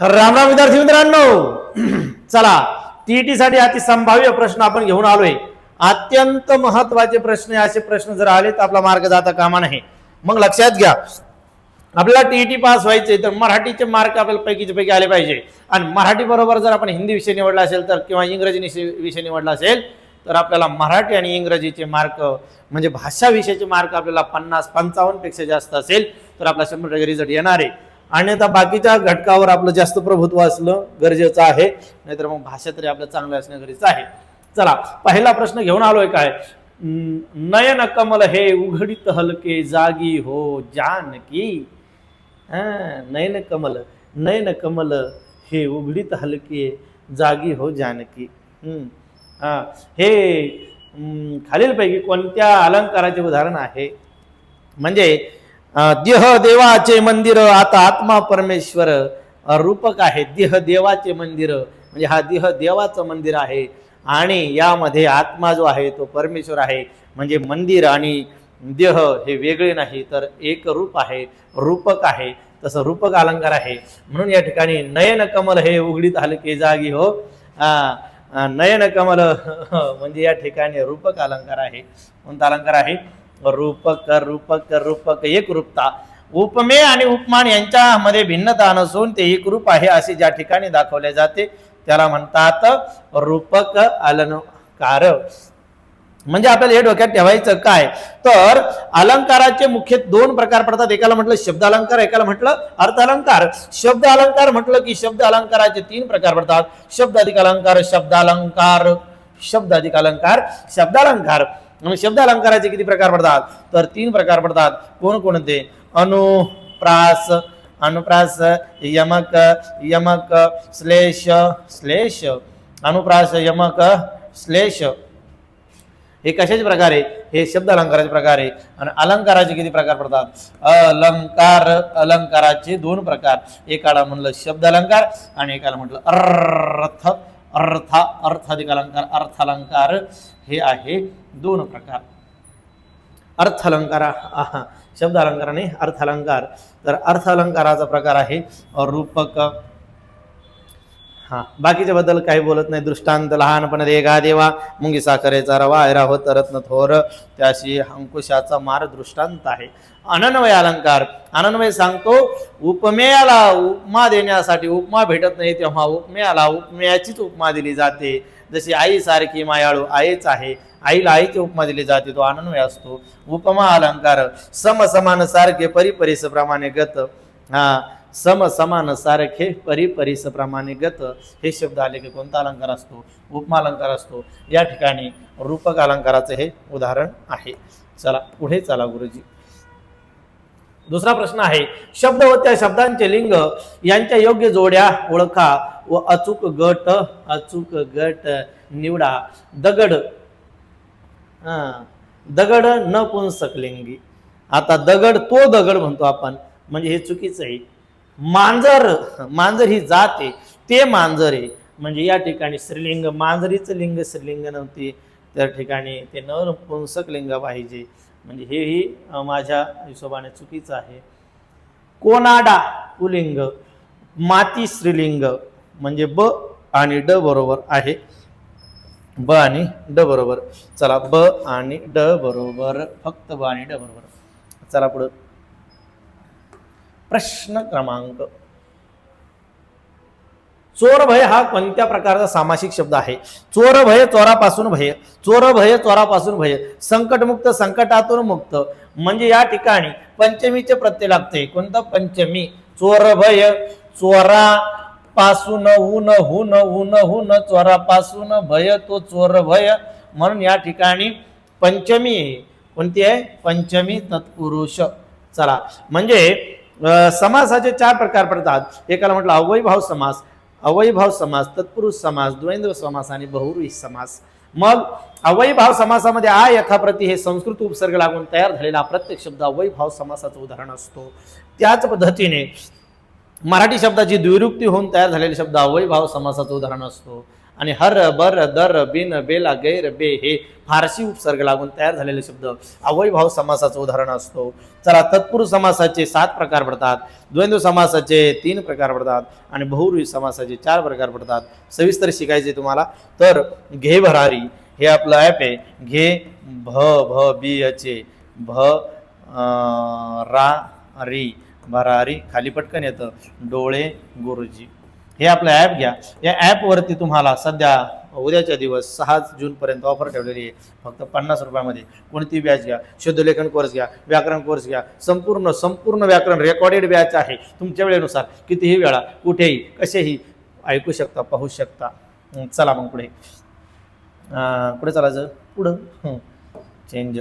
राम राम विद्यार्थी मित्रांनो. चला, टीईटी साठी अति संभाव्य प्रश्न आपण घेऊन आलोय. अत्यंत महत्वाचे प्रश्न. असे प्रश्न जर आले तर आपला मार्ग जाता कामा नाही. मग लक्षात घ्या, आपल्याला टीईटी पास व्हायचे तर मराठीचे मार्क आपल्याला पैकीचे पैकी आले पाहिजे. आणि मराठी बरोबर जर आपण हिंदी विषय निवडला असेल तर किंवा इंग्रजी विषय निवडला असेल तर आपल्याला मराठी आणि इंग्रजीचे मार्क म्हणजे भाषा विषयाचे मार्क आपल्याला 50-55 पेक्षा जास्त असेल तर आपला 100% रिझल्ट येणार आहे. अन्यथा बाकीच्या घटकावर आपलं जास्त प्रभुत्व असणं गरजेचं आहे, नाहीतर मग भाषा तरी आपलं चांगलं असणं गरजेचं आहे. चला, पहिला प्रश्न घेऊन आलोय. काय? नयन कमल हे उघडीत हलके जागी हो जानकी. नयन कमल हे उघडीत हलके जागी हो जानकी. हे खालीलपैकी कोणत्या अलंकाराचे उदाहरण आहे? म्हणजे देह देवाचे मंदिर आता आत्मा परमेश्वर रूपक आहे. देह देवाचे मंदिर म्हणजे हा देह देवाचं मंदिर आहे आणि यामध्ये आत्मा जो आहे तो परमेश्वर आहे. म्हणजे मंदिर आणि देह हे वेगळे नाही तर एक रूप आहे, रूपक आहे. तसं रूपक अलंकार आहे. म्हणून या ठिकाणी नयन कमल हे उघडीत हलके जागी हो. नयन कमल म्हणजे या ठिकाणी रूपक अलंकार आहे. कोणता अलंकार आहे? रूपक. रूपक रूपक एक रूपता. उपमेय आणि उपमान यांच्यामध्ये भिन्नता नसून ते एक रूप आहे असे ज्या ठिकाणी दाखवले जाते त्याला म्हणतात रूपक अलंकार. म्हणजे आपल्याला हे डोक्यात ठेवायचं काय तर अलंकाराचे मुख्य 2 प्रकार पडतात. एकाला म्हटलं शब्द अलंकार, एकाला म्हटलं अर्थ अलंकार. शब्द अलंकार म्हटलं की शब्द अलंकाराचे 3 प्रकार पडतात. शब्द अधिक अलंकार, शब्दालंकार. शब्द अधिक अलंकार, शब्दालंकार. आणि शब्द अलंकाराचे किती प्रकार पडतात तर 3 प्रकार पडतात. कोणकोणते? अनुप्रास, अनुप्रास, यमक, यमक, श्लेष, श्लेष. अनुप्रास, यमक, श्लेष हे कशाचे प्रकार आहे? हे शब्द अलंकाराचे प्रकार आहे. आणि अलंकाराचे किती प्रकार पडतात? अलंकार. अलंकाराचे 2 प्रकार. एकाला म्हणलं शब्द अलंकार आणि एकाला म्हटलं अर्थ. अर्थ अर्थाधिक अलंकार, अर्थालंकार हे आहे 2 प्रकार. अर्थ अलंकार, शब्द अलंकार आणि अर्थ अलंकार. तर अर्थ अलंकाराचा प्रकार आहे रूपक. बाकीच्या बद्दल काही बोलत नाही. दृष्टांत लहानपण रेगा देवा, मुंगी साखरेचा रवा ऐरा होत रत्न थोर, त्याशी अंकुशाचा मार दृष्टांत आहे. अनन्वय अलंकार. अनन्वय सांगतो उपमेयाला उपमा देण्यासाठी. उपमा भेटत नाही तेव्हा उपमेयाला उपमेयाचीच उपमा दिली जाते. जशी आई सारखी मायाळू आईच आहे, आईला आईची उपमा दिली जाते, तो अनन्वय असतो. उपमा अलंकार. सम समान सारखे परिपरिस प्रमाणे गत. सम समान सारखे परिपरिस प्रमाणे गत हे शब्द आले की कोणता अलंकार असतो? उपमा अलंकार असतो. या ठिकाणी रूपक अलंकाराचे हे उदाहरण आहे. चला पुढे चला गुरुजी. दुसरा प्रश्न आहे, शब्द व त्या शब्दांचे लिंग यांच्या योग्य जोड्या ओळखा व अचूक गट निवडा. दगड. दगड नपुंसक लिंगी. आता दगड तो दगड म्हणतो आपण म्हणजे हे चुकीचं आहे. मांजर. मांजर ही जात आहे, ते मांजर आहे म्हणजे या ठिकाणी स्त्रीलिंग. मांजरीचं लिंग स्त्रीलिंग नव्हती, त्या ठिकाणी ते नपुंसक लिंग पाहिजे. म्हणजे हेही माझ्या हिशोबाने चुकीचं आहे. कोनाडा पुलिंग, माती स्त्रीलिंग म्हणजे ब आणि ड बरोबर आहे. ब आणि ड बरोबर. चला, ब आणि ड बरोबर. फक्त ब आणि ड बरोबर. चला पुढं. प्रश्न क्रमांक. चोर भय हा कोणत्या प्रकारचा सामासिक शब्द आहे? चोर भय, चोरापासून भय. चोर भय, चोरापासून भय. संकटमुक्त, संकटातून मुक्त. म्हणजे या ठिकाणी पंचमीचे प्रत्यय लागते. कोणतं? पंचमी. चोर भय, चोरा पासून ऊन, हुन, हुन, हुन, चोरापासून भय, तो चोर भय. म्हणून या ठिकाणी पंचमी कोणती आहे? पंचमी तत्पुरुष. चला, म्हणजे समासाचे 4 प्रकार पडतात. एकाला म्हटलं अव्ययीभाव समास, अव्ययीभाव समास, तत्पुरुष समास, द्वंद्व समास आणि बहुव्रीही समास. मग अव्ययीभाव समासामध्ये आ यथाप्रती हे संस्कृत उपसर्ग लागून तयार झालेला प्रत्येक शब्द अव्ययीभाव समासाचं उदाहरण असतो. त्याच पद्धतीने मराठी शब्दाची द्विरुक्ती होऊन तयार झालेले शब्द अव्ययीभाव समासाचं उदाहरण असतो. आणि हर बर दर बिन बेला गैर बे हे फारसी उपसर्ग लागून तयार झालेले शब्द अव्ययीभाव समासाचं उदाहरण असतो. चला, तत्पुरुष समासाचे 7 प्रकार पडतात, द्वंद्व समासाचे 3 प्रकार पडतात आणि बहुव्रीही समासाचे 4 प्रकार पडतात. सविस्तर शिकायचे तुम्हाला तर घे भरारी हे आपलं ॲप आहे. घे भ बी चे भ रा री भरारी, खाली पटकन येतं डोळे गुरुजी. हे आपलं ॲप घ्या. या ॲपवरती तुम्हाला सध्या उद्याच्या दिवस 6 जूनपर्यंत ऑफर ठेवलेली आहे. फक्त 50 रुपयामध्ये कोणती बॅच घ्या, शुद्धलेखन कोर्स घ्या, व्याकरण कोर्स घ्या, संपूर्ण व्याकरण रेकॉर्डेड बॅच आहे. तुमच्या वेळेनुसार कितीही वेळा कुठेही कसेही ऐकू शकता, पाहू शकता. चला मग पुढे चालायचं. पुढं चेंज.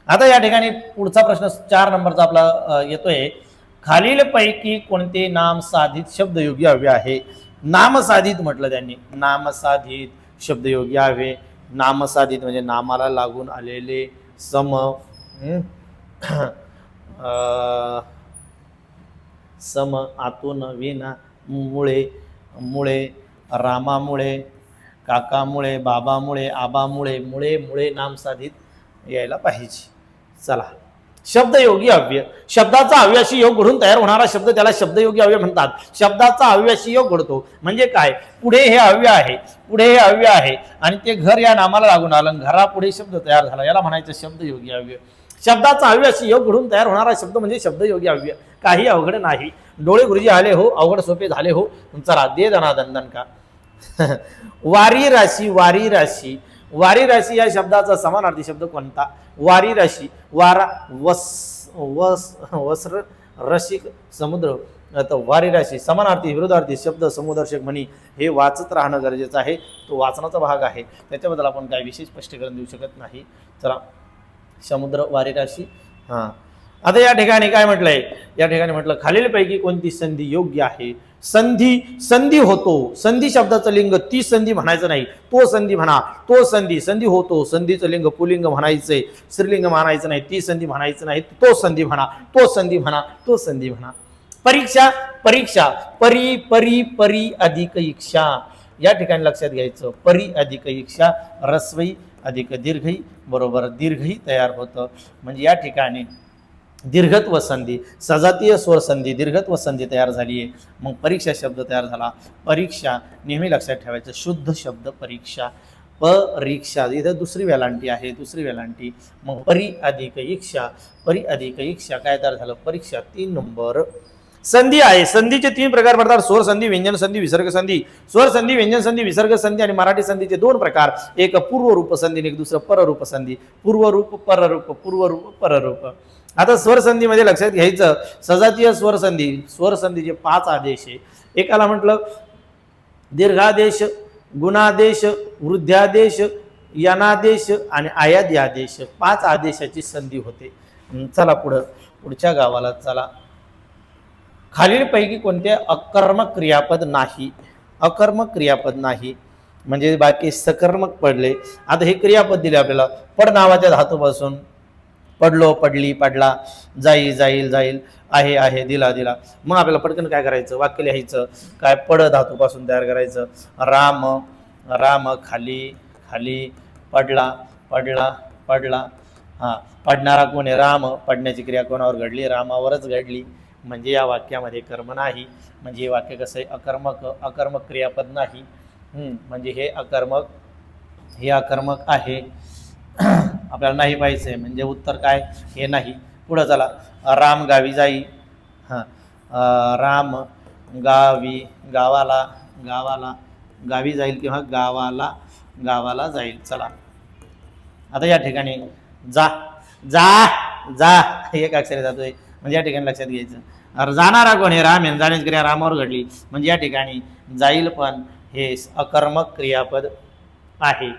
आता या ठिकाणी पुढचा प्रश्न 4 नंबरचा आपला येतोय. खालीलपैकी कोणते नाम साधित शब्दयोगी हवे आहे? नामसाधित म्हटलं त्यांनी, नामसाधित शब्दयोगी हवे. नामसाधित म्हणजे नामाला लागून आलेले सम सम आतून विना मुळे मुळे रामामुळे काकामुळे बाबामुळे आबामुळे मुळे मुळे नामसाधित यायला पाहिजे. चला, शब्दयोगी अव्यय, शब्दाचा अव्ययाशी योग घडून तयार होणारा शब्द त्याला शब्दयोगी अव्यय म्हणतात. शब्दाचा अव्ययाशी योग घडतो म्हणजे काय? पुढे हे अव्यय आहे आणि ते घर या नामाला लागून आलं, घरापुढे शब्द तयार झाला, याला म्हणायचं शब्दयोगी अव्यय. शब्दाचा अव्ययाशी योग घडून तयार होणारा शब्द म्हणजे शब्दयोगी अव्यय. काही अवघड नाही. डोळे गुरुजी आले हो, अवघड सोपे झाले हो. चला, दे दनादंदन का. वारी राशी या शब्दाचा समानार्थी शब्द कोणता? वारी राशी, वारा वस्र रसिक समुद्र. आता वारी राशी समानार्थी विरोधार्थी शब्द समुदर्शक म्हणी हे वाचत राहणं गरजेचं आहे. तो वाचनाचा भाग आहे, त्याच्याबद्दल आपण काही विशेष स्पष्टीकरण देऊ शकत नाही. चला, समुद्र वारी राशी. आता या ठिकाणी काय म्हटलंय? या ठिकाणी म्हटलं खालीलपैकी कोणती संधी योग्य आहे? संधी होतो. संधी शब्दाचं लिंग ती संधी म्हणायचं नाही, तो संधी म्हणा. तो संधी होतो. संधीचं लिंग पुलिंग म्हणायचंय, स्त्रीलिंग म्हणायचं नाही. ती संधी म्हणायचं नाही, तो संधी म्हणा. परीक्षा परी अधिक इक्षा. या ठिकाणी लक्षात घ्यायचं, परी अधिक इक्षा रस्वई अधिक दीर्घई बरोबर दीर्घई तयार होतं. म्हणजे या ठिकाणी दीर्घत्व संधी, सजातीय स्वर संधी, दीर्घत्व संधी तयार झाली आहे. मग परीक्षा शब्द तयार झाला. परीक्षा नेहमी लक्षात ठेवायचं, शुद्ध शब्द परीक्षा. परीक्षा इथं दुसरी वेलांटी आहे, मग परी अधिक इक्षा काय तयार झालं? परीक्षा. 3 नंबर संधी आहे. संधीचे 3 प्रकार पडतात: स्वर संधी, व्यंजन संधी, विसर्ग संधी. स्वर संधी, व्यंजन संधी, विसर्ग संधी आणि मराठी संधीचे 2 प्रकार, एक पूर्वरूप संधी आणि एक दुसरं पररूप संधी. पूर्वरूप पररूप. आता स्वर संधीमध्ये लक्षात घ्यायचं, सजातीय स्वर संधीचे 5 आदेश आहे. एकाला म्हटलं दीर्घादेश, गुणादेश, वृद्ध्यादेश, यनादेश आणि आयादी आदेश. 5 आदेशाची संधी होते. चला पुढच्या गावाला चला. खालीलपैकी कोणते अकर्मक क्रियापद नाही? म्हणजे बाकी सकर्मक पडले. आता हे क्रियापद दिले आपल्याला. पड नावाच्या धातूपासून पडलो, पडली, पडला, जाईल, आहे, दिला. मग आपल्याला पटकन काय करायचं? वाक्य लिहायचं. काय? पड धातूपासून तयार करायचं. राम खाली, पडला. पडणारा कोण आहे? राम. पडण्याची क्रिया कोणावर घडली? रामावरच घडली. म्हणजे या वाक्यामध्ये कर्म नाही. म्हणजे हे वाक्य कसं आहे? अकर्मक क्रियापद नाही. म्हणजे हे अकर्मक आहे. आपल्याला नाही पाहिजे, म्हणजे उत्तर काय? हे नाही. पुढं चला. राम गावी जाई. राम गावी जाईल किंवा गावाला जाईल. चला, आता या ठिकाणी जा एक अक्षर जातोय. म्हणजे या ठिकाणी लक्षात घ्यायचं, जाणारा कोण आहे? राम. जाण्याची क्रिया रामावर घडली. म्हणजे या ठिकाणी जाईल पण हे अकर्मक क्रियापद आहे.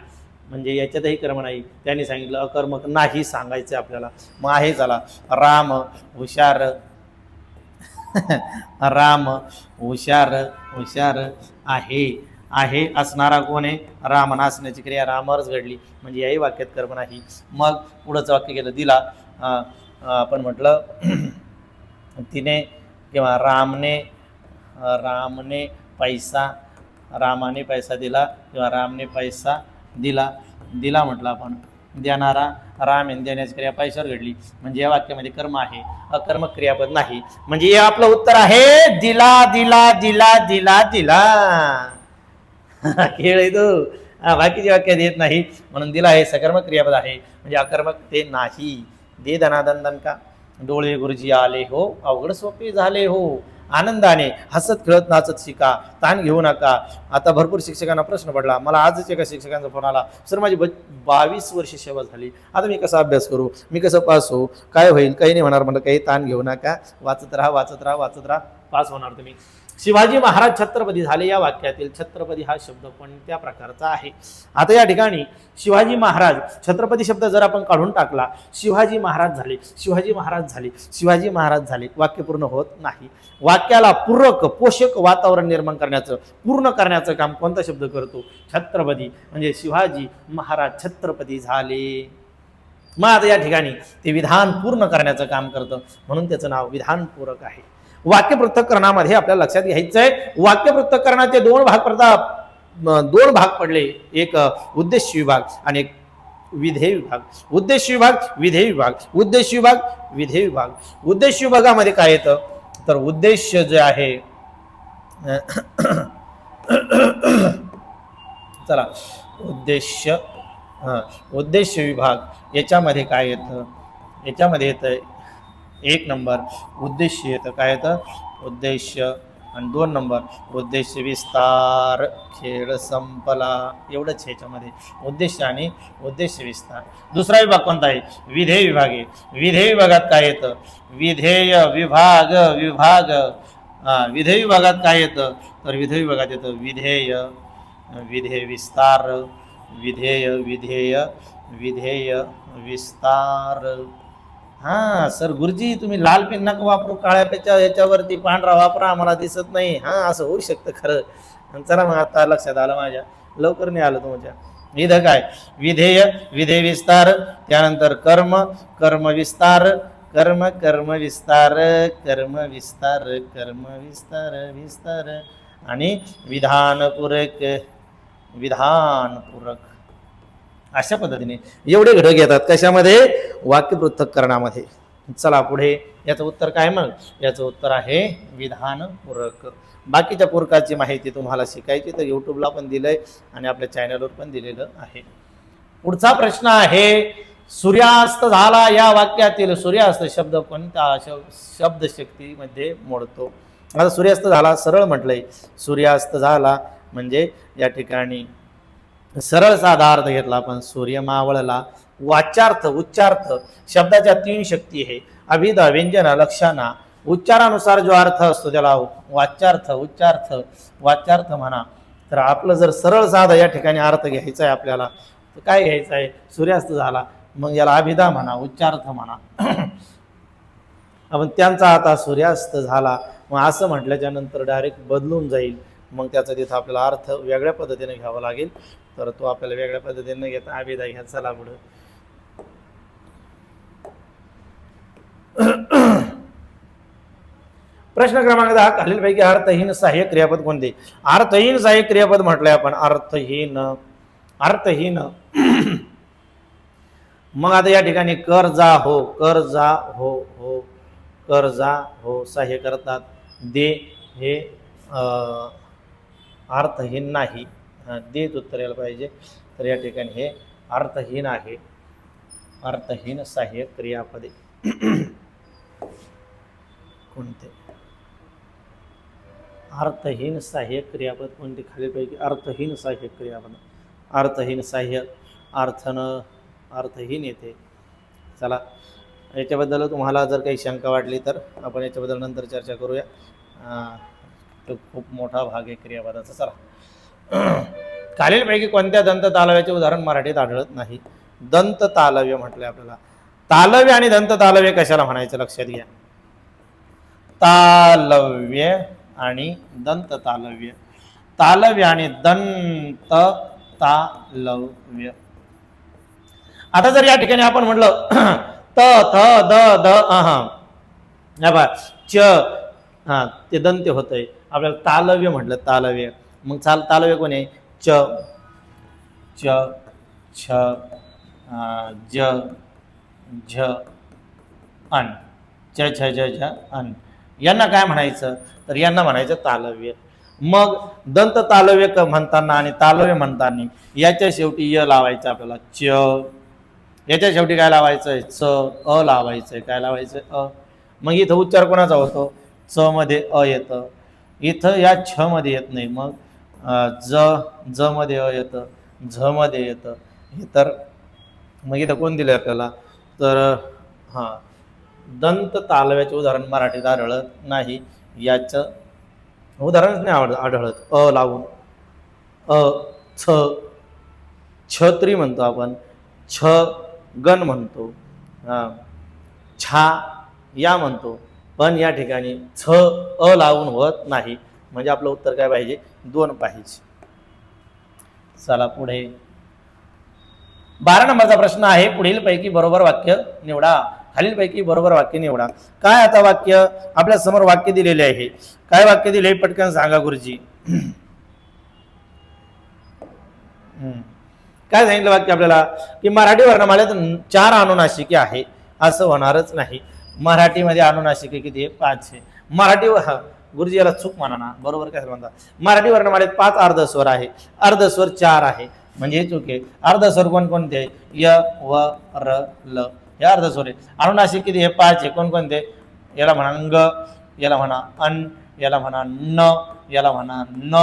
म्हणजे याच्यातही कर्म नाही. त्यांनी सांगितलं अकर्मक नाही सांगायचं आपल्याला. मग आहे. चला, राम हुशार आहे. असणारा कोण आहे? राम. असण्याची क्रिया रामावरच घडली. म्हणजे याही वाक्यात कर्म नाही. मग पुढचं वाक्य केलं. दिला. आपण म्हटलं तिने किंवा रामने पैसा रामाने पैसा दिला किंवा रामने पैसा दिला. दिला म्हटलं आपण, देणारा राम आहे, देण्याची क्रिया पैशावर घडली, म्हणजे या वाक्यामध्ये कर्म आहे, अकर्मक क्रियापद नाही. म्हणजे हे आपलं उत्तर आहे दिला दिला दिला दिला दिला. खेळ आहे तो, बाकीची वाक्यात येत नाही, म्हणून दिला हे सकर्मक क्रियापद आहे, म्हणजे अकर्मक ते नाही. दे धनादन दन का, डोळे गुरुजी आले हो, अवघड सोपे झाले हो, आनंदाने हसत खेळत नाचत शिका, ताण घेऊ नका. आता भरपूर शिक्षकांना प्रश्न पडला, मला आजच एका शिक्षकांचा फोन आला, सर माझी 22 वर्ष सेवा झाली, आता मी कसा अभ्यास करू, मी कसं पास होऊ, काय होईल, काही नाही होणार. म्हणलं काही ताण घेऊ नका, वाचत राहा वाचत राहा वाचत राहा, पास होणार तुम्ही. शिवाजी महाराज छत्रपती झाले, या वाक्यातील छत्रपती हा शब्द कोणत्या प्रकारचा आहे? आता या ठिकाणी शिवाजी महाराज, छत्रपती शब्द जर आपण काढून टाकला, शिवाजी महाराज झाले, शिवाजी महाराज झाले, शिवाजी महाराज झाले, वाक्य पूर्ण होत नाही. वाक्याला पूरक पोषक वातावरण निर्माण करण्याचं, पूर्ण करण्याचं काम कोणता शब्द करतो? छत्रपती. म्हणजे शिवाजी महाराज छत्रपती झाले. मग आता या ठिकाणी ते विधान पूर्ण करण्याचं काम करतं, म्हणून त्याचं नाव विधान पूरक आहे. वाक्य पृथक्करणामध्ये आपल्याला लक्षात घ्यायचं आहे, वाक्य पृथक्करणाचे दोन भाग पडले, एक उद्देश विभाग आणि एक विधेय विभाग. उद्देश विभाग, विधेय विभाग, उद्देश विभाग, विधेय विभाग. उद्देश विभागामध्ये काय येतं तर उद्देश जे आहे चला उद्देश, उद्देश विभाग याच्यामध्ये काय येतं, याच्यामध्ये येतं 1 नंबर उद्देश येतं, काय येतं उद्देश, आणि 2 नंबर उद्देश विस्तार. खेळ संपला, एवढंच ह्याच्यामध्ये उद्देश आणि उद्देश विस्तार. दुसरा विभाग कोणता आहे? विधेय विभाग आहे. विधेय विभागात काय येतं? विधेय विभाग, विभाग. विधेय विभागात काय येतं तर विधेय विभागात येतं विधेय, विधेय विस्तार, विधेय, विधेय, विधेय विस्तार. हां सर गुरुजी तुम्ही लाल पेन नका वापरू, काळ्या पेच्या याच्यावरती पांढरा वापरा, आम्हाला दिसत नाही. हां असं होऊ शकतं खरं. चला मग आता लक्षात आलं माझ्या, लवकर नाही आलं तुमच्या. इथं काय विधेय, विधेय विस्तार, त्यानंतर कर्म, कर्म विस्तार, कर्म, कर्म विस्तार, कर्म विस्तार, कर्म विस्तार, विस्तार, आणि विधानपूरक, विधानपूरक. अशा पद्धतीने एवढे घटक येतात कशामध्ये? वाक्य पृथक्करणामध्ये. चला पुढे, याचं उत्तर काय? मग याचं उत्तर आहे विधानपूरक. बाकीच्या पूरकाची माहिती तुम्हाला शिकायची तर यूट्यूबला पण दिलंय आणि आपल्या चॅनलवर पण दिलेलं आहे. पुढचा प्रश्न आहे, सूर्यास्त झाला या वाक्यातील सूर्यास्त शब्द कोणत्या शब्दशक्तीमध्ये मोडतो? आता सूर्यास्त झाला सरळ म्हटलंय, सूर्यास्त झाला म्हणजे या ठिकाणी सरळ साधा अर्थ घेतला आपण, सूर्य मावळला. वाच्यार्थ, उच्चार्थ शब्दाच्या 3 शक्ती आहे, अभिधा, व्यंजना, लक्षणा. उच्चारानुसार जो अर्थ असतो त्याला वाच्यार्थ, उच्चार्थ, वाच्यार्थ म्हणा. तर आपलं जर सरळ साधा या ठिकाणी अर्थ घ्यायचा आहे आपल्याला, तर काय घ्यायचं आहे? सूर्यास्त झाला, मग याला अभिधा म्हणा, उच्चार्थ म्हणा. आपण त्यांचा आता सूर्यास्त झाला, मग असं म्हटल्याच्या नंतर डायरेक्ट बदलून जाईल, मग त्याचा तिथं आपल्याला अर्थ वेगळ्या पद्धतीने घ्यावा लागेल. तर तो आपल्याला वेगळ्या पद्धतीने घेता अभिधा घ्या. चला पुढे, प्रश्न क्रमांक 10, खालीलपैकी अर्थहीन सहाय्यक क्रियापद कोणते? अर्थहीन सहाय्यक क्रियापद म्हटलंय आपण, अर्थहीन, अर्थहीन. मग आता या ठिकाणी कर जा हो, कर जा हो, हो कर जा हो सहाय्य करतात. दे हे अर्थहीन नाही, देत उत्तर यायला पाहिजे. तर या ठिकाणी हे अर्थहीन आहे, अर्थहीन सहाय्यक क्रियापदे कोणते? अर्थहीन सहाय्यक क्रियापद कोणते? खालीलपैकी अर्थहीन सहाय्यक क्रियापद. अर्थहीन सहाय्यक, अर्थहीन येते. चला याच्याबद्दल तुम्हाला जर काही शंका वाटली तर आपण याच्याबद्दल नंतर चर्चा करूया. तो खूप मोठा भाग आहे क्रियापदाचा. चला, खालीलपैकी कोणत्या दंत तालव्याचे उदाहरण मराठीत आढळत नाही? दंत तालव्य म्हटलंय आपल्याला. तालव्य आणि दंत तालव्य कशाला म्हणायचं लक्षात घ्या. तालव्य आणि दंत तालव्य, तालव्य आणि दंत तालव्य. आता जर या ठिकाणी आपण म्हटलं त थ द द च, ते दंत्य होतंय. आपल्याला तालव्य म्हटलं, तालव्य. मग तालव्य कोण आहे? च च छ ज झ अन च छ ज झ अन यांना काय म्हणायचं? तर यांना म्हणायचं तालव्य. मग दंत तालव्य म्हणताना आणि तालव्य म्हणताना याच्या शेवटी य लावायचं आपल्याला च, याच्या शेवटी काय लावायचं? च, अ लावायचंय. काय लावायचं? अ. मग इथं उच्चार कोणाचा होतो? च मध्ये अ येतं, इथं या छ मध्ये येत नाही. मग ज मध्ये अ येतं, झ मध्ये येतं. हे तर मग इथं कोण दिलं आपल्याला? तर हां, दंत तालव्याचे उदाहरण मराठीत आढळत नाही. याचं उदाहरणच नाही आढळत. अ लावून अ, छ, छत्री म्हणतो आपण, छ गण म्हणतो, छा या म्हणतो, पण या ठिकाणी छ अ लावून होत नाही. म्हणजे आपलं उत्तर काय पाहिजे? 2 पाहिजे. चला पुढे 12 नंबरचा प्रश्न आहे. पुढीलपैकी बरोबर वाक्य निवडा. खालीलपैकी बरोबर वाक्य निवडा. काय आता वाक्य आपल्या समोर वाक्य दिलेले आहे. काय वाक्य दिले पटकन सांगा गुरुजी. काय सांगितलं वाक्य आपल्याला? की मराठी वर्णमालेत 4 अनुनासिके आहे. असं होणारच नाही. मराठीमध्ये अनुनासिके किती आहे? 5 आहे. मराठी गुरुजी याला चूक म्हणा ना, बरोबर काय म्हणतात? मराठी वर्णमालेत 5 अर्धस्वर आहे, अर्धस्वर 4 आहे. म्हणजे हे चूक आहे. अर्धस्वर कोणकोणते? य व र ल हे अर्धस्वर आहे. अनुनासिक किती? हे 5 आहे. कोणकोणते? याला म्हणा ग, याला म्हणा अन, याला म्हणा न, याला म्हणा न,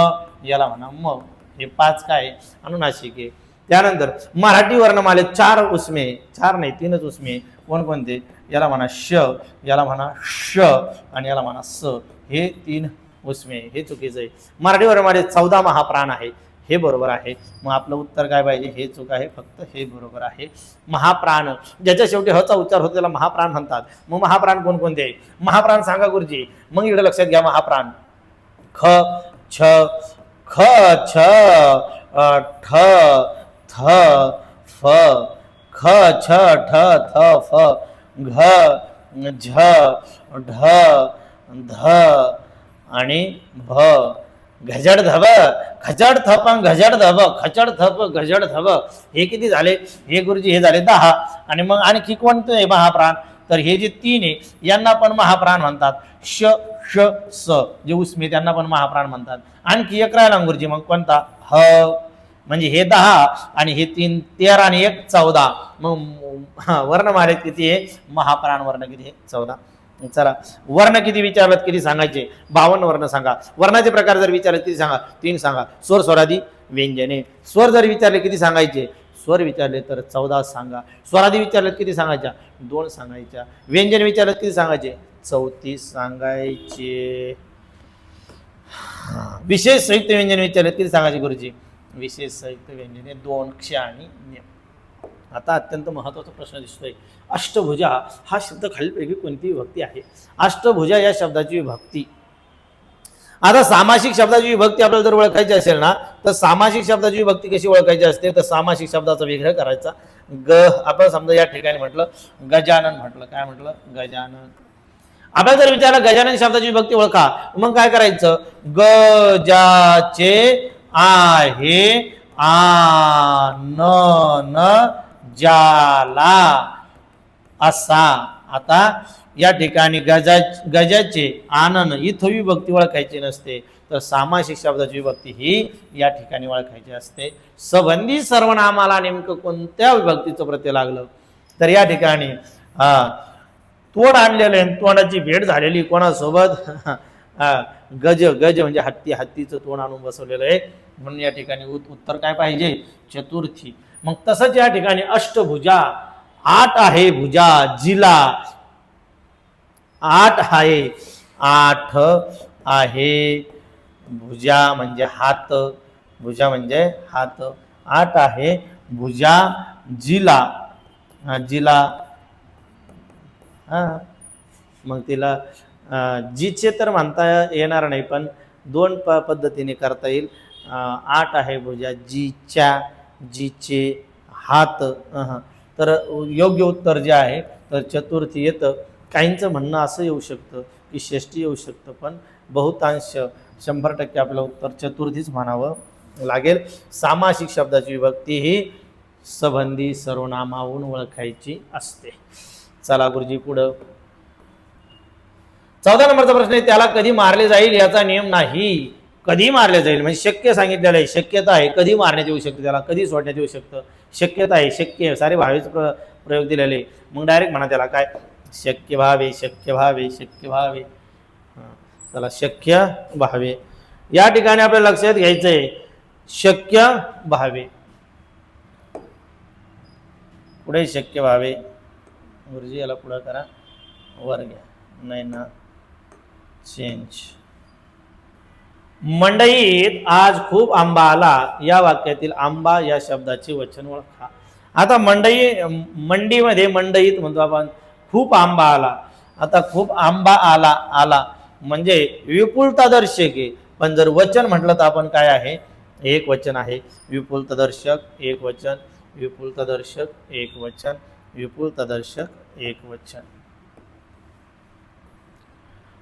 याला म्हणा म. हे 5 काय? अनुनासिक आहे. त्यानंतर मराठी वर्णमालेत 4 उसमे, 4 नाही 3च उसमे. कोणकोणते? याला म्हणा श, याला म्हणा श आणि याला म्हणा स. हे 3 उसमे. हे चुकीचं आहे. मराठी वर्णमालेत 14 महाप्राण आहे. हे बरोबर आहे. मग आपलं उत्तर काय पाहिजे? हे चूक आहे. फक्त हे बरोबर आहे. महाप्राण ज्याच्या शेवटी हचा उच्चार होतो त्याला महाप्राण म्हणतात. मग महाप्राण कोणकोणते आहे? महाप्राण सांगा गुरुजी. मग इकडे लक्षात घ्या. महाप्राण ख छ, ख छ ठ थ फ, ख छ ठ थ फ, घ झ ढ ध आणि भ. घजड धब, खचड थप, घजड धब, खचड थप, घजड धब. हे किती झाले? हे गुरुजी हे झाले 10. आणि मग आणखी कोणतं आहे महाप्राण? तर हे जे 3 आहे यांना पण महाप्राण म्हणतात. श श स जे उसमे त्यांना पण महाप्राण म्हणतात. आणखी एक राहिला गुरुजी, मग कोणता? ह. म्हणजे हे 10 आणि हे 3 13 आणि 1 14. मग वर्णमालेत किती आहे? महाप्राण वर्ण किती आहे? 14. चला वर्ण किती विचारलात? किती सांगायचे? 52 वर्ण सांगा. वर्णाचे प्रकार जर विचारले किती सांगा? 3 सांगा. स्वर, स्वरादी, व्यंजने. स्वर जर विचारले किती सांगायचे? स्वर विचारले तर 14 सांगा. स्वरादी विचारले किती सांगायच्या? 2 सांगायच्या. व्यंजन विचारले किती सांगायचे? 34 सांगायचे. विशेष संयुक्त व्यंजन विचारले किती सांगायचे गुरुजी? विशेष संयुक्त व्यंजने 2 क्ष आणि नियम. आता अत्यंत महत्त्वाचा प्रश्न दिसतोय. अष्टभुजा हा शब्द खालीलपैकी कोणती विभक्ती आहे? अष्टभुजा या शब्दाची विभक्ती. आता सामासिक शब्दाची विभक्ती आपल्याला जर ओळखायची असेल ना, तर सामासिक शब्दाची विभक्ती कशी ओळखायची असते? तर सामासिक शब्दाचा विग्रह करायचा. ग आपण समजा या ठिकाणी म्हटलं गजानन, म्हटलं काय म्हटलं? गजानन. आपल्याला जर विचारलं गजानन शब्दाची विभक्ती ओळखा, मग काय करायचं? गजाचे आहे आनन जाला असा. आता या ठिकाणी गजाचे आनन इथं विभक्ती ओळखायची नसते, तर सामासिक शब्दाची विभक्ती ही या ठिकाणी ओळखायची असते. संबंधी सर्वनामाला नेमकं कोणत्या विभक्तीचं प्रत्यय लागलं? तर या ठिकाणी तोंड आणलेलं आहे, तोंडाची भेट झालेली कोणासोबत? गज, गज म्हणजे हत्ती, हत्तीचं तोंड आणून बसवलेलं आहे. म्हणून या ठिकाणी उत्तर काय पाहिजे? चतुर्थी. मग तसंच या ठिकाणी अष्टभुजा 8 आहे भुजा जिला 8 आहे. 8 आहे भुजा म्हणजे हात, भुजा म्हणजे हात. 8 आहे भुजा जिला, जिला मग तिला जीचे तर म्हणता येणार नाही, पण 2 पद्धतीने करता येईल. 8 आहे भुजा जीच्या, जीचे हात. तर योग्य उत्तर जे आहे तर चतुर्थी येतं. काहींचं म्हणणं असं येऊ शकतं की षष्ठी येऊ शकतं, पण बहुतांश 100% आपलं उत्तर चतुर्थीच म्हणावं लागेल. सामासिक शब्दाची विभक्ती ही संबंधी सर्वनामावरून ओळखायची असते. चला गुरुजी पुढं 14 नंबरचा प्रश्न आहे, त्याला कधी मारले जाईल याचा नियम नाही. कधी मारले जाईल म्हणजे शक्य सांगितलेलं आहे, शक्यता आहे, कधी मारण्यात येऊ शकतं, त्याला कधी सोडण्यात येऊ शकतं, शक्यता आहे, शक्य आहे, सारे भावेच प्रयोग दिलेले. मग डायरेक्ट म्हणा त्याला काय, शक्य व्हावे, शक्य व्हावे, शक्य व्हावे. चला शक्य व्हावे या ठिकाणी आपल्याला लक्षात घ्यायचंय, शक्य व्हावे. पुढे शक्य व्हावे. गुरुजी याला पुढे करा, वर घ्या, नाही ना चेंज. मंडईत आज खूप आंबा आला या वाक्यातील आंबा या शब्दाचे वचन ओळखा. आता मंडीमध्ये मंडईत म्हणतो आपण, खूप आंबा आला. आता खूप आंबा आला, आला म्हणजे विपुलता दर्शक आहे, पण जर वचन म्हटलं तर आपण काय आहे, एक वचन आहे. विपुलता दर्शक एक वचन, विपुलता दर्शक एक वचन, विपुलता दर्शक एक वचन.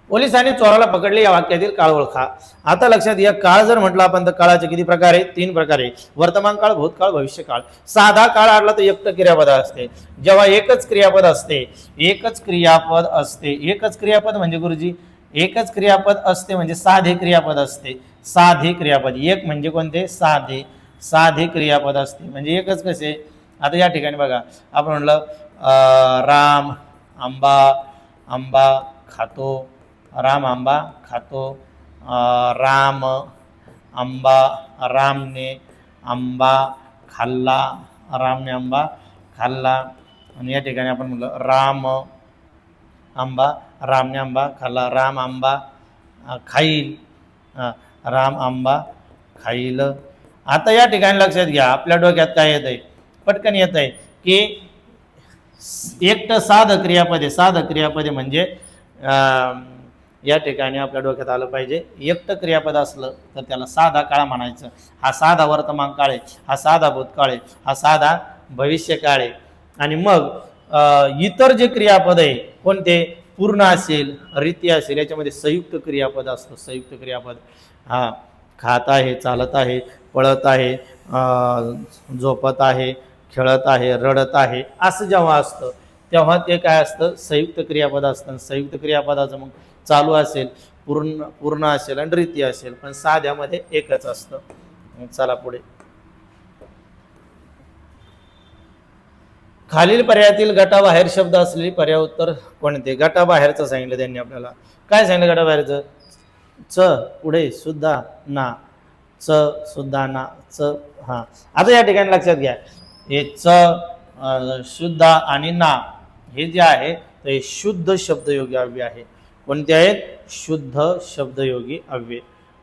पोलिसांनी चोराला पकडले या वाक्यातील काळ ओळखा. आता लक्षात घ्या, काळ जर म्हटलं आपण तर काळाचे किती प्रकार आहे, 3 प्रकार आहे. वर्तमान काळ, भूतकाळ, भविष्यकाळ. साधा काळ आला तर एकच क्रियापद असते. जेव्हा एकच क्रियापद असते, एकच क्रियापद असते, एकच क्रियापद म्हणजे गुरुजी एकच क्रियापद असते म्हणजे साधे क्रियापद असते. साधे क्रियापद एक म्हणजे कोणते, साधे. साधे क्रियापद असते म्हणजे एकच कसे. आता या ठिकाणी बघा, आपण म्हणलं राम आंबा, आंबा खातो, राम आंबा खातो, राम आंबा, रामने आंबा खाल्ला, रामने आंबा खाल्ला. आणि या ठिकाणी आपण म्हणलं राम आंबा, रामने आंबा खाल्ला, राम आंबा खाईल, राम आंबा खाईल. आता या ठिकाणी लक्षात घ्या, आपल्या डोक्यात काय येत आहे, पटकन येत आहे की एकटं साधं क्रियापद आहे. साधं क्रियापद आहे म्हणजे या ठिकाणी आपल्या डोक्यात आलं पाहिजे, एकटं क्रियापद असलं तर त्याला साधा काळ म्हणायचं. हा साधा वर्तमान काळ आहे, हा साधा भूतकाळ आहे, हा साधा भविष्यकाळ आहे. आणि मग इतर जे क्रियापद आहे कोणते, पूर्ण असेल, रीती असेल, याच्यामध्ये संयुक्त क्रियापद असतं. संयुक्त क्रियापद हा खात आहे, चालत आहे, पळत आहे, झोपत आहे, खेळत आहे, रडत आहे, असं जेव्हा असतं तेव्हा ते काय असतं, संयुक्त क्रियापद असतं. संयुक्त क्रियापदाचं मग चालू असेल, पूर्ण असेल आणि रीती असेल, पण साध्यामध्ये एकच असतं. चला पुढे, खालील पर्यायातील गटाबाहेर शब्द असलेली पर्याय उत्तर कोणते. गटाबाहेरचं सांगितलं त्यांनी आपल्याला. काय सांगितलं गटाबाहेरचं, च पुढे सुद्धा ना, च सुद्धा ना, च. हा आता या ठिकाणी लक्षात घ्या, हे च शुद्ध आणि ना हे जे आहे ते शुद्ध शब्दयोगी अव्यय आहे. कोणते आहेत, शुद्ध शब्दयोगी अव्यय.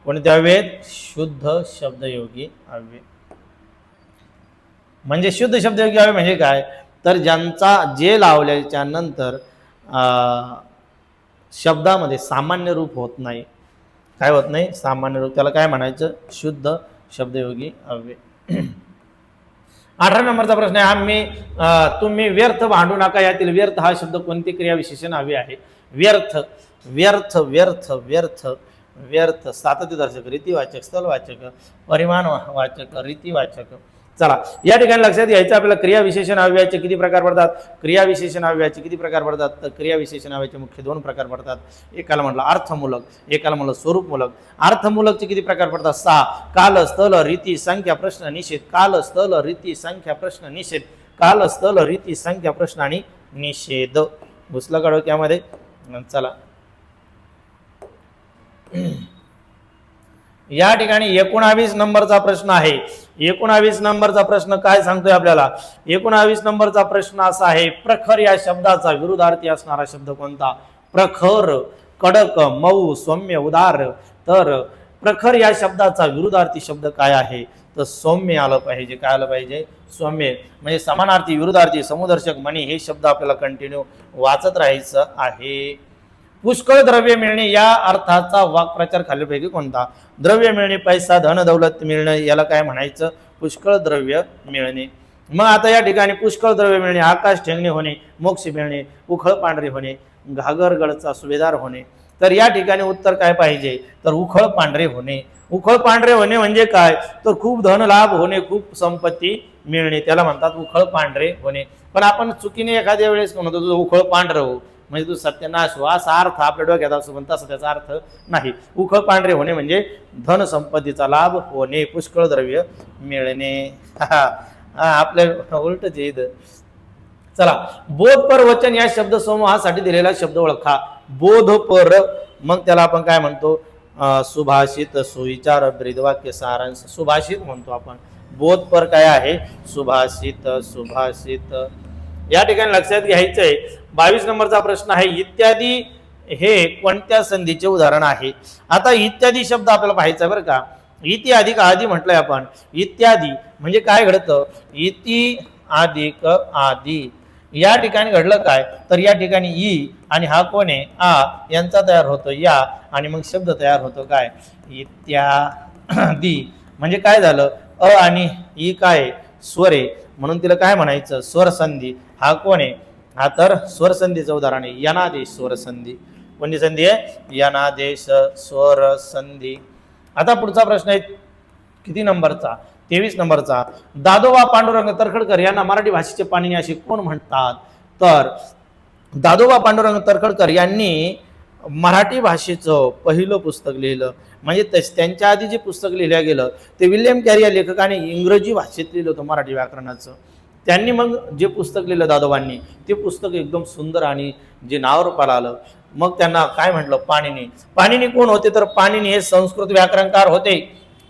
कोणते अव्यय, शुद्ध शब्दयोगी अव्यय. म्हणजे शुद्ध शब्दयोगी अव्यय म्हणजे काय, तर ज्यांचा जे लावल्याच्या नंतर शब्दामध्ये सामान्य रूप होत नाही. काय होत नाही, सामान्य रूप, त्याला काय म्हणायचं, शुद्ध शब्दयोगी अव्यय. 18 नंबरचा प्रश्न आहे, तुम्ही व्यर्थ भांडू नका यातील व्यर्थ हा शब्द कोणती क्रियाविशेषण अव्यय आहे. व्यर्थ, व्यर्थ, व्यर्थ, व्यर्थ, व्यर्थ सातत्यदर्शक, रीतिवाचक, स्थलवाचक, परिमाणवाचक, रीतिवाचक. चला या ठिकाणी लक्षात घ्यायचं आपल्याला, क्रियाविशेषण अव्ययाचे किती प्रकार पडतात. क्रियाविशेषण अव्ययाचे किती प्रकार पडतात, तर क्रियाविशेषण अव्ययाचे मुख्य 2 प्रकार पडतात. एकाला म्हटलं अर्थमूलक, एकाला म्हटलं स्वरूपमूलक. अर्थमूलकचे किती प्रकार पडतात, 6. काल, स्थल, रीती, संख्या, प्रश्न, निषेध. काल, स्थल, रीती, संख्या, प्रश्न, निषेध. काल, स्थल, रीती, संख्या, प्रश्न आणि निषेध. घुसलं का डोक्यामध्ये. चला या ठिकाणी 19 नंबरचा प्रश्न आहे. 19 नंबरचा प्रश्न काय सांगतोय आपल्याला, 19 नंबरचा प्रश्न असा आहे, प्रखर या शब्दाचा विरुद्धार्थी असणारा शब्द कोणता. प्रखर, कडक, मऊ, सौम्य, उदार. तर प्रखर या शब्दाचा विरुद्धार्थी शब्द काय आहे, तर सौम्य आलं पाहिजे. काय आलं पाहिजे, सौम्य. म्हणजे समानार्थी, विरुद्धार्थी, समुदर्शक, मणी हे शब्द आपल्याला कंटिन्यू वाचत राहायचं आहे. पुष्कळ द्रव्य मिळणे या अर्थाचा वाक्प्रचार खालीलपैकी कोणता. द्रव्य मिळणे, पैसा, धन, दौलत मिळणे, याला काय म्हणायचं, पुष्कळ द्रव्य मिळणे. मग आता या ठिकाणी पुष्कळ द्रव्य मिळणे, आकाश ठेंगणे होणे, मोक्ष मिळणे, उखळ पांढरे होणे, घागरगडचा सुभेदार होणे, तर या ठिकाणी उत्तर काय पाहिजे, तर उखळ पांढरे होणे. उखळ पांढरे होणे म्हणजे काय, तर खूप धन लाभ होणे, खूप संपत्ती मिळणे, त्याला म्हणतात उखळ पांढरे होणे. पण आपण चुकीने एखाद्या वेळेस म्हणतो तुझं उखळ पांढरं हो, म्हणजे तू सत्यानाश हो, असा अर्थ आपल्या डोक्यात असतो, पण तसा त्याचा अर्थ नाही. उखळ पांढरे होणे म्हणजे धन संपत्तीचा लाभ होणे, पुष्कळ द्रव्य मिळणे. आपल्या उलटच येत. चला, बोधपर वचन या शब्द समूहासाठी दिलेला शब्द ओळखा. बोधपर, मग त्याला आपण काय म्हणतो, सुभाषित, सुविचार, ब्रीदवाक्य, सारांश, सुभाषित म्हणतो आपण. बोधपर काय आहे, सुभाषित. सुभाषित या ठिकाणी लक्षात घ्यायचंय. 22 नंबरचा प्रश्न आहे, इत्यादी हे कोणत्या संधीचे उदाहरण आहे. आता इत्यादी शब्द आपल्याला पाहायचा बरं का. इति अधिक आदी म्हटलंय आपण. इत्यादी म्हणजे काय घडतं, इति अधिक आदी. या ठिकाणी घडलं काय, तर या ठिकाणी ई आणि हा कोण आहे, आ यांचा तयार होतो या, आणि मग शब्द तयार होतो काय, इत्यादी. म्हणजे काय झालं, अ आणि ई काय स्वर आहे, म्हणून तिला काय म्हणायचं, स्वरसंधी. हा कोण आहे, हा तर स्वरसंधीचं उदाहरण आहे. यनादेश स्वरसंधी. कोणती संधी आहे, यनादेश स्वरसंधी. आता पुढचा प्रश्न आहे किती नंबरचा, 23 नंबरचा. दादोबा पांडुरंग तरखडकर यांना मराठी भाषेचे पाणिनी असे कोण म्हणतात. तर दादोबा पांडुरंग तरखडकर यांनी मराठी भाषेचं पहिलं पुस्तक लिहिलं. म्हणजे त्यांच्या आधी जे पुस्तक लिहिलं गेलं ते विल्यम कॅरी या लेखकाने इंग्रजी भाषेत लिहिलं होतं, मराठी व्याकरणाचं. त्यांनी मग जे पुस्तक लिहिलं दादोबांनी, ते पुस्तक एकदम सुंदर आणि जे नावरूपाला आलं. मग त्यांना काय म्हटलं, पाणिनी. पाणिनी कोण होते, तर पाणिनी हे संस्कृत व्याकरणकार होते,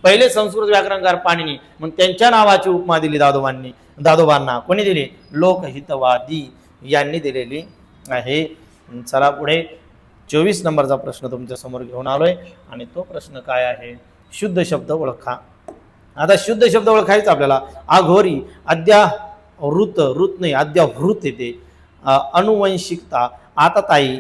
पहिले संस्कृत व्याकरणकार पाणिनी. मग त्यांच्या नावाची उपमा दिली दादोबांना. कोणी दिली, लोकहितवादी यांनी दिलेली आहे. चला पुढे 24 नंबरचा प्रश्न तुमच्या समोर घेऊन आलोय, आणि तो प्रश्न काय आहे, शुद्ध शब्द ओळखा. आता शुद्ध शब्द ओळखायचा आपल्याला. अघोरी, अद्यावृत, वृत नाही अद्यावृत येते. अनुवंशिकता, आतताई,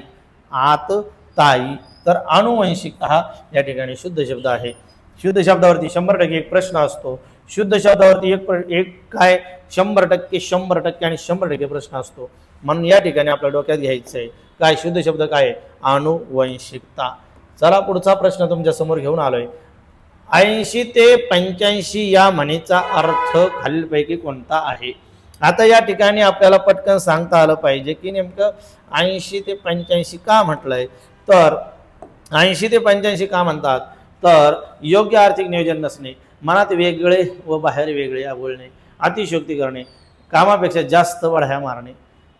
तर अनुवंशिकता हा या ठिकाणी शुद्ध शब्द आहे. शुद्ध शब्दावरती 100% एक प्रश्न असतो. शुद्ध शब्दावरती एक काय 100% 100% आणि 100% प्रश्न असतो. म्हणून या ठिकाणी आपल्या डोक्यात घ्यायचं आहे काय, शुद्ध शब्द काय, अनुवंशिकता. चला पुढचा प्रश्न तुमच्या समोर घेऊन आलोय. 80 ते 85 या म्हणीचा अर्थ खालीलपैकी कोणता आहे. आता या ठिकाणी आपल्याला पटकन सांगता आलं पाहिजे की नेमकं 80 ते 85 का म्हटलंय. तर 80 ते 85 का म्हणतात, तर योग्य आर्थिक नियोजन नसणे, मनात वेगळे व बाहेर वेगळे बोलणे, अतिशयोक्ती करणे, कामापेक्षा जास्त बढ्या मारणे.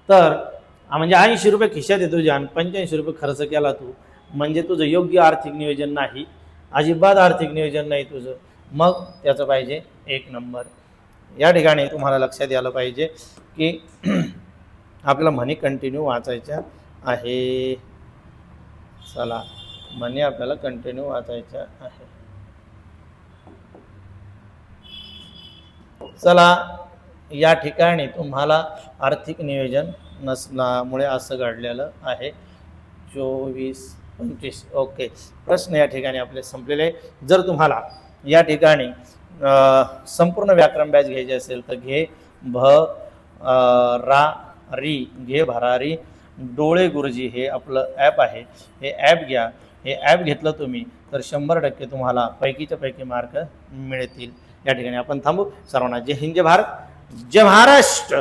तर म्हणजे 80 रुपये खिशात येतो तुझ्या आणि 85 रुपये खर्च केला तू, म्हणजे तुझं योग्य आर्थिक नियोजन नाही, अजिबात आर्थिक नियोजन नाही तुझं. मग त्याचं पाहिजे 1 नंबर. या ठिकाणी तुम्हाला लक्षात यायला पाहिजे की आपल्याला म्हणी कंटिन्यू वाचायच्या आहे. चला, म्हणी आपल्याला कंटिन्यू वाचायच्या आहे. चला, या ठिकाणी तुम्हाला आर्थिक नियोजन नसल्यामुळे असं घडलेलं आहे. 24-25 ओके. प्रश्न या ठिकाणी आपले संपलेले. जर तुम्हाला या ठिकाणी संपूर्ण व्याकरण बॅच घ्यायची असेल तर घे घे भरारी डोळे गुरुजी हे आपलं ॲप आहे. हे ॲप घ्या. हे ॲप घेतलं तुम्ही तर 100% तुम्हाला पैकीच्या पैकी मार्क मिळतील. या ठिकाणी आपण थांबू. सर्वांना जय हिंद, जय भारत, जय महाराष्ट्र.